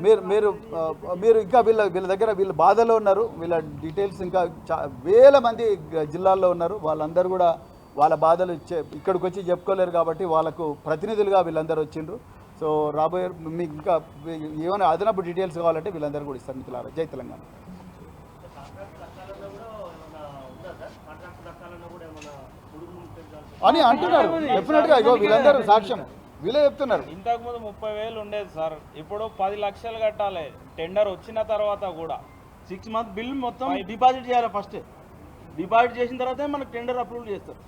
మీరు మీరు మీరు ఇంకా వీళ్ళ దగ్గర వీళ్ళ బాధలో ఉన్నారు. వీళ్ళ డీటెయిల్స్ ఇంకా వేల మంది జిల్లాల్లో ఉన్నారు. వాళ్ళందరూ కూడా వాళ్ళ బాధలు ఇక్కడికి వచ్చి చెప్పుకోలేరు కాబట్టి వాళ్ళకు ప్రతినిధులుగా వీళ్ళందరూ వచ్చిండ్రు. సో రాబోయే మీకు ఇంకా ఏమైనా అదనపు డీటెయిల్స్ కావాలంటే వీళ్ళందరూ కూడా ఇస్తారు. మిత్రులారా, జై తెలంగాణ. అని అంటున్నారు డెఫినెట్గా. ఇగో వీళ్ళందరూ సాక్ష్యం, వీళ్ళే చెప్తున్నారు. ఇంతకుముందు 30,000 ఉండేది సార్, ఇప్పుడు 10 లక్షలు కట్టాలి. టెండర్ వచ్చిన తర్వాత కూడా 6 month బిల్ మొత్తం డిపాజిట్ చేయాలి. ఫస్ట్ డిపాజిట్ చేసిన తర్వాతే మనకు టెండర్ అప్రూవల్ చేస్తారు.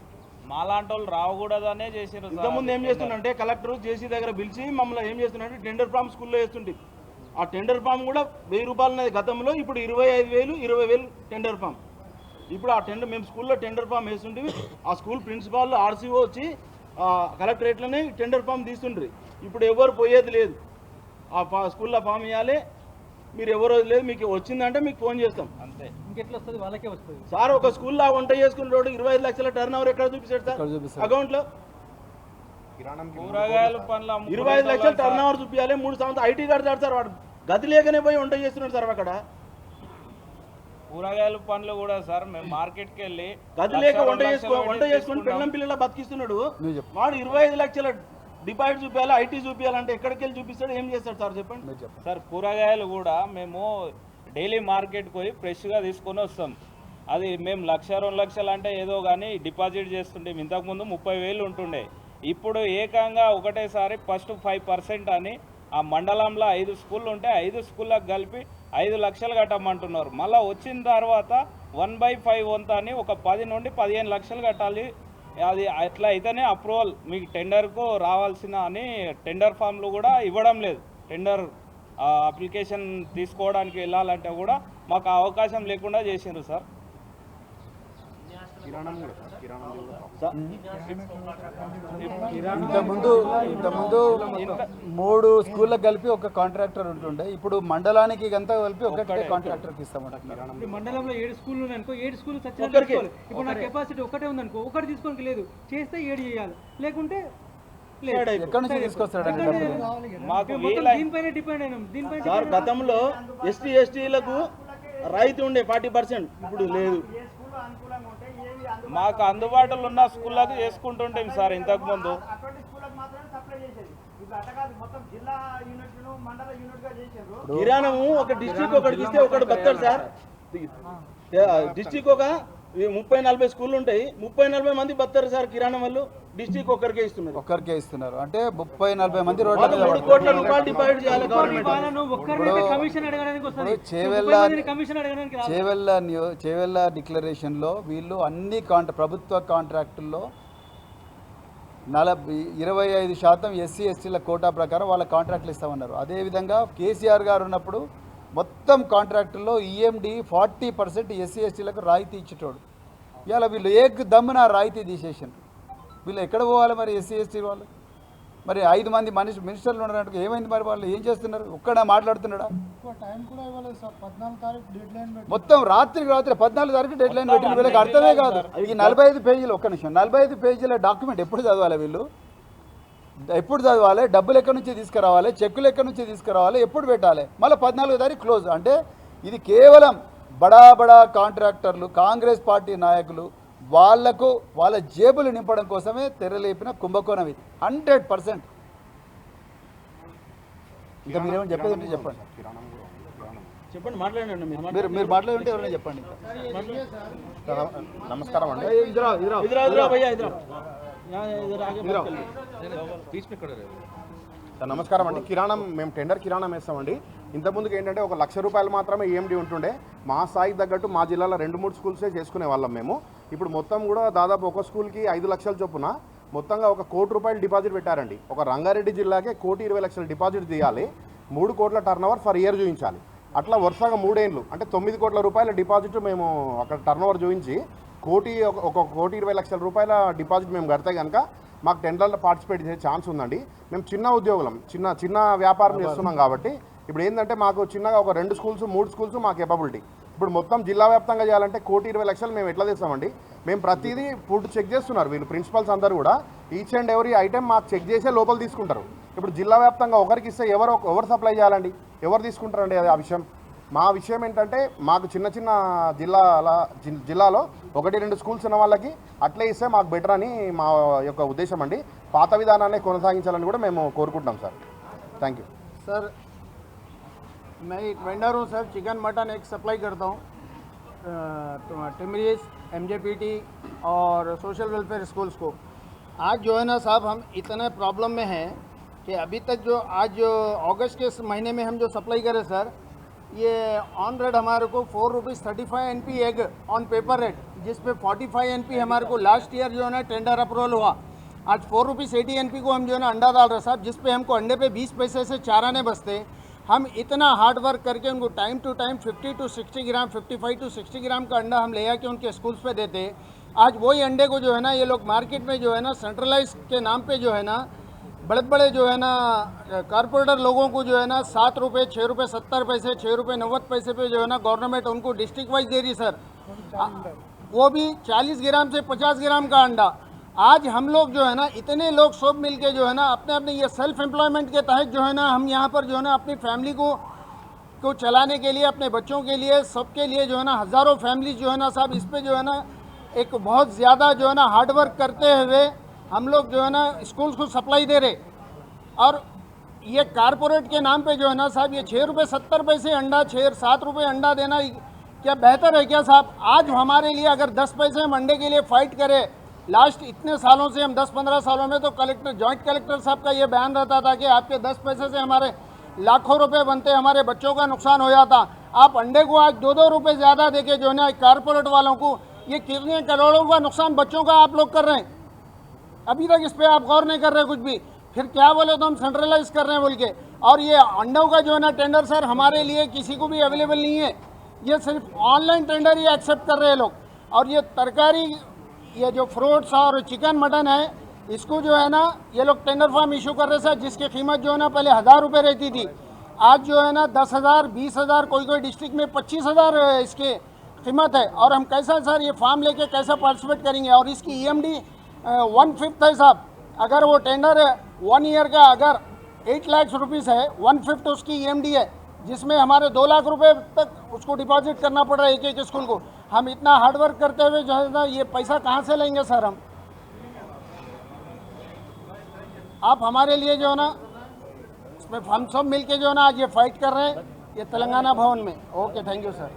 మాలాంటి వాళ్ళు రావకూడదనే చేసారు. ఇంతకుముందు ఏం చేస్తుండే, కలెక్టర్ జేసీ దగ్గర పిలిచి మమ్మల్ని ఏం చేస్తుండే, టెండర్ ఫామ్ స్కూల్లో వేస్తుంటే ఆ టెండర్ ఫామ్ కూడా 1000 రూపాయలు అనేది గతంలో, ఇప్పుడు 25,000 20,000 టెండర్ ఫామ్. ఇప్పుడు ఆ టెండర్ మేము స్కూల్లో టెండర్ ఫామ్ వేస్తుంటే ఆ స్కూల్ ప్రిన్సిపాల్ ఆర్సీఓ వచ్చి కలెక్టరేట్లోనే టెండర్ ఫామ్ తీస్తుండ్రి. ఇప్పుడు ఎవరు పోయేది లేదు. ఆ స్కూల్లో ఫామ్ ఇవ్వాలి, మీరు ఎవరు లేదు, మీకు వచ్చిందంటే మీకు ఫోన్ చేస్తాం అంతే. ఇంకెట్లా వస్తుంది? వాళ్ళకే వస్తుంది సార్. ఒక స్కూల్లో వంట చేసుకున్న రోడ్డు 25 లక్షల టర్న్ ఓవర్ ఎక్కడ చూపిస్తాడు సార్ అకౌంట్లో? కూరగాయల పనులు 25 లక్షల టర్న్ ఓవర్ చూపించాలి. 3 సంవత్సరాలు ఐటీ కడతాడు సార్. వాడు గది లేకనే పోయి వంట చేస్తున్నాడు సార్ అక్కడ. కూరగాయల పనులు కూడా సార్ మేము మార్కెట్కి వెళ్ళి గది లేక వంట చేసుకుని పిల్లం పిల్లల బతికిస్తున్నాడు. వాడు 25 లక్షల డిపాజిట్ చూపించాలి, ఐటీ చూపించాలంటే ఎక్కడికి వెళ్ళి చూపిస్తాడు, ఏం చేస్తాడు సార్ చెప్పండి. సార్ కూరగాయలు కూడా మేము డైలీ మార్కెట్కి పోయి ఫ్రెష్గా తీసుకొని వస్తాం. అది మేము 1,00,000 2 లక్షలు అంటే ఏదో కానీ డిపాజిట్ చేస్తుంటే ఇంతకుముందు 30,000 ఉంటుండే. ఇప్పుడు ఏకంగా ఒకటేసారి ఫస్ట్ 5% అని ఆ మండలంలో 5 స్కూళ్ళు ఉంటే 5 స్కూళ్ళకు కలిపి 5 లక్షలు కట్టమంటున్నారు. మళ్ళీ వచ్చిన తర్వాత 1/5 వంతు అని ఒక 10 నుండి 15 లక్షలు కట్టాలి. అది అట్లా అయితేనే అప్రూవల్ మీకు టెండర్కు రావాల్సిన అని టెండర్ ఫామ్లు కూడా ఇవ్వడం లేదు. టెండర్ అప్లికేషన్ తీసుకోవడానికి వెళ్ళాలంటే కూడా మాకు అవకాశం లేకుండా చేసిండ్రు సార్. ఇంతకుముందు 3 స్కూళ్ళకి కలిపి ఒక కాంట్రాక్టర్ ఉంటుండే. ఇప్పుడు మండలానికి అంతా కలిపి ఒకటే కాంట్రాక్టర్కి ఇస్తామంట. మండలంలో 7 స్కూళ్ళు ఉన్నాయనుకో, 7 స్కూళ్ళు ఇప్పుడు నా కెపాసిటీ ఒకటే ఉందనుకో, ఒకటి తీసుకోనికి లేదు, చేస్తే 7 చేయాలి, లేకుంటే ఎక్కడి నుంచి తీసుకొస్తాడండి? దీనిపైన డిపెండ్ అయినాం. దీనిపైన సార్ గతంలో ఎస్టీ ఎస్టీలకు రైతు ఉండే 40%, ఇప్పుడు లేదు. మాకు అందుబాటులో ఉన్న స్కూళ్ళకు చేసుకుంటుంటాం సార్. ఇంతకుముందు కిరాణము ఒక డిస్ట్రిక్ట్ ఒకటికి ఇస్తే ఒకటి బతాడు సార్. డిస్ట్రిక్ట్ ఒక 30-40 స్కూళ్ళు ఉంటాయి, 30-40 మంది బతారు సార్ కిరాణం వాళ్ళు. డిస్ట్రిక్ట్ ఒక్కరికే ఇస్తున్నారు. అంటే 30-40 మంది రోడ్ల మీద 3 కోట్ల రూపాయలు డిపాజిట్ చేయాలి గవర్నమెంట్. చేవెళ్ళ డిక్లరేషన్లో వీళ్ళు అన్ని ప్రభుత్వ కాంట్రాక్టుల్లో 25% ఎస్సీ ఎస్టీల కోటా ప్రకారం వాళ్ళ కాంట్రాక్టులు ఇస్తామన్నారు. అదేవిధంగా కేసీఆర్ గారు ఉన్నప్పుడు మొత్తం కాంట్రాక్టుల్లో ఈఎండి 40% ఎస్సీ ఎస్టీలకు రాయితీ ఇచ్చేటోడు. ఇవాళ వీళ్ళు దమ్మున రాయితీ తీసేసిండ్రు. వీళ్ళు ఎక్కడ పోవాలి మరి? ఎస్సీ ఎస్టీ వాళ్ళు మరి 5 మంది మినిస్టర్లు ఉండడానికి ఏమైంది మరి? వాళ్ళు ఏం చేస్తున్నారు? ఒక్కడ మాట్లాడుతున్నాడా? మొత్తం రాత్రికి రాత్రి 14 తారీఖు డెడ్ లైన్ పెట్టిన వీళ్ళకి అర్థమే కాదు. ఈ 45 పేజీలు, ఒక్క నిమిషం, 45 పేజీల డాక్యుమెంట్ ఎప్పుడు చదవాలి వీళ్ళు? ఎప్పుడు చదవాలి? డబ్బులు ఎక్కడి నుంచి తీసుకురావాలి? చెక్కులు ఎక్కడి నుంచి తీసుకురావాలి? ఎప్పుడు పెట్టాలి? మళ్ళీ 14వ తారీఖు క్లోజ్. అంటే ఇది కేవలం బడా కాంట్రాక్టర్లు, కాంగ్రెస్ పార్టీ నాయకులు వాళ్ళ జేబులు నింపడం కోసమే తెరలేపిన కుంభకోణం ఇది 100%. ఇంకా మీరేమని చెప్పేది చెప్పండి, మాట్లాడండి. మీరు మాట్లాడుంటే ఎవరైనా చెప్పండి. నమస్కారం అండి. నమస్కారం అండి. మేము టెండర్ కిరాణం వేస్తామండి. ఇంతకుముందుకు ఏంటంటే 1,00,000 రూపాయలు మాత్రమే ఈఎండి ఉంటుండే. మా స్థాయికి తగ్గట్టు మా జిల్లాలో 2-3 స్కూల్సే చేసుకునే వాళ్ళం మేము. ఇప్పుడు మొత్తం కూడా దాదాపు ఒక స్కూల్కి 5 లక్షల చొప్పున మొత్తంగా 1 కోటి రూపాయలు డిపాజిట్ పెట్టారండి. ఒక రంగారెడ్డి జిల్లాకే 1,20,00,000 డిపాజిట్ తీయాలి, 3 కోట్ల టర్న్ ఓవర్ ఫర్ ఇయర్ చూపించాలి. అట్లా వరుసగా 3 ఏళ్ళు అంటే 9 కోట్ల రూపాయల డిపాజిట్ మేము అక్కడ టర్న్ ఓవర్ చూపించి 1,20,00,000 రూపాయల డిపాజిట్ మేము కడితే కనుక మాకు టెండర్లో పార్టిసిపేట్ చేసే ఛాన్స్ ఉందండి. మేము చిన్న ఉద్యోగులం, చిన్న వ్యాపారం చేస్తున్నాం కాబట్టి ఇప్పుడు ఏంటంటే మాకు చిన్నగా ఒక 2 స్కూల్స్ 3 స్కూల్స్ మా కేపబిలిటీ. ఇప్పుడు మొత్తం జిల్లా వ్యాప్తంగా చేయాలంటే 1,20,00,000 మేము ఎట్లా తెస్తామండి? మేము ప్రతిదీ ఫుడ్ చెక్ చేస్తున్నారు వీళ్ళు ప్రిన్సిపల్స్ అందరూ కూడా. ఈచ్ అండ్ ఎవ్రీ ఐటెం మాకు చెక్ చేసే లోపల తీసుకుంటారు. ఇప్పుడు జిల్లా వ్యాప్తంగా ఒకరికి ఇస్తే ఎవరు సప్లై చేయాలండి, ఎవరు తీసుకుంటారండి అది ఆ విషయం. మా విషయం ఏంటంటే మాకు చిన్న చిన్న జిల్లాలో 1-2 స్కూల్స్ ఉన్న వాళ్ళకి అట్లే ఇస్తే మాకు బెటర్ అని మా యొక్క ఉద్దేశం అండి. పాత విధానాన్ని కొనసాగించాలని కూడా మేము కోరుకుంటున్నాం సార్. Thank you. सर मैं एक वेंडर हूँ सर, चिकन मटन एक सप्लाई करता हूँ टिमरीज, MJPT और सोशल वेलफेयर स्कूल्स को। आज जो है ना साहब हम इतने प्रॉब्लम में हैं कि अभी तक जो आज अगस्त के महीने में हम जो सप्लाई करें सर, ये ऑन रेट हमारे को ₹4.35 NP egg on paper rate, जिस पे 45 NP हमारे को लास्ट ईयर जो है ना टेंडर अप्रूवल हुआ। आज ₹4.80 NP को हम जो है ना अंडा डाल रहे साहब, जिस पे हमको अंडे पे 20 पैसे से 4 आने बचते। हम इतना हार्ड वर्क करके उनको time to time 50 to 60 gram 55 to 60 gram का अंडा हम ले आके उनके स्कूल्स पे देते। आज वही अंडे को जो है ना ये लोग मार्केट में जो है ना सेंट्रलाइज के नाम पे जो है ना बड़े जो है ना कारपोरेटर लोगों को जो है ना ₹7, ₹6.70, ₹6.90 पे जो है ना गवर्नमेंट उनको डिस्ट्रिक्ट वाइज दे रही सर, वो भी 40 ग्राम से 50 ग्राम का अंडा। आज हम लोग जो है ना इतने लोग सब मिलके जो है ना अपने ये सेल्फ एम्प्लॉयमेंट के तहत जो है ना हम यहाँ पर जो है ना अपनी फैमिली को चलाने के लिए, अपने बच्चों के लिए, सबके लिए जो है ना हज़ारों फैमिली जो है ना साहब इस पे जो है ना एक बहुत ज़्यादा जो है ना हार्ड वर्क करते हुए हम लोग जो है ना स्कूल्स को सप्लाई दे रहे। और ये कारपोरेट के नाम पे जो है ना साहब ये ₹6.70 अंडा, ₹7 अंडा देना क्या बेहतर है क्या साहब? आज हमारे लिए अगर 10 पैसे हम अंडे के लिए फ़ाइट करें, लास्ट इतने सालों से हम 10-15 सालों में तो जॉइंट कलेक्टर साहब का ये बयान रहता था कि आपके 10 पैसे से हमारे लाखों रुपए बनते, हमारे बच्चों का नुकसान हो जाता। आप अंडे को आज 2-2 रुपये ज़्यादा देके जो है ना कारपोरेट वालों को ये कितने करोड़ों का नुकसान बच्चों का आप लोग कर रहे हैं। अभी तक इस पर आप गौर नहीं कर रहे कुछ भी। फिर क्या बोले तो हम सेंट्रलाइज कर रहे हैं बोल के। और ये अंडों का जो है ना टेंडर सर हमारे लिए किसी को भी अवेलेबल नहीं है, ये सिर्फ ऑनलाइन टेंडर ही एक्सेप्ट कर रहे हैं लोग। और ये तरकारी, ये जो फ्रूट्स और चिकन मटन है, इसको जो है ना ये लोग टेंडर फॉर्म इशू कर रहे सर, जिसकी कीमत जो है ना पहले ₹1000 रहती थी, आज जो है ना 10,000, 20,000, कोई डिस्ट्रिक्ट में 25,000 इसकी कीमत है। और हम कैसा सर ये फार्म लेके कैसा पार्टिसिपेट करेंगे? और इसकी EMD 1/5 है साहब। अगर वो टेंडर 1 ईयर का अगर 8 लाख रुपीस है, 1/5 उसकी EMD है, जिसमें हमारे 2 लाख रुपए तक उसको डिपॉजिट करना पड़ रहा है एक स्कूल को। हम इतना हार्डवर्क करते हुए जो है ना ये पैसा कहाँ से लेंगे सर हम? आप हमारे लिए जो है ना इसमें हम सब मिलके जो है ना आज ये फाइट कर रहे हैं ये तेलंगाना भवन में। Okay, thank you sir.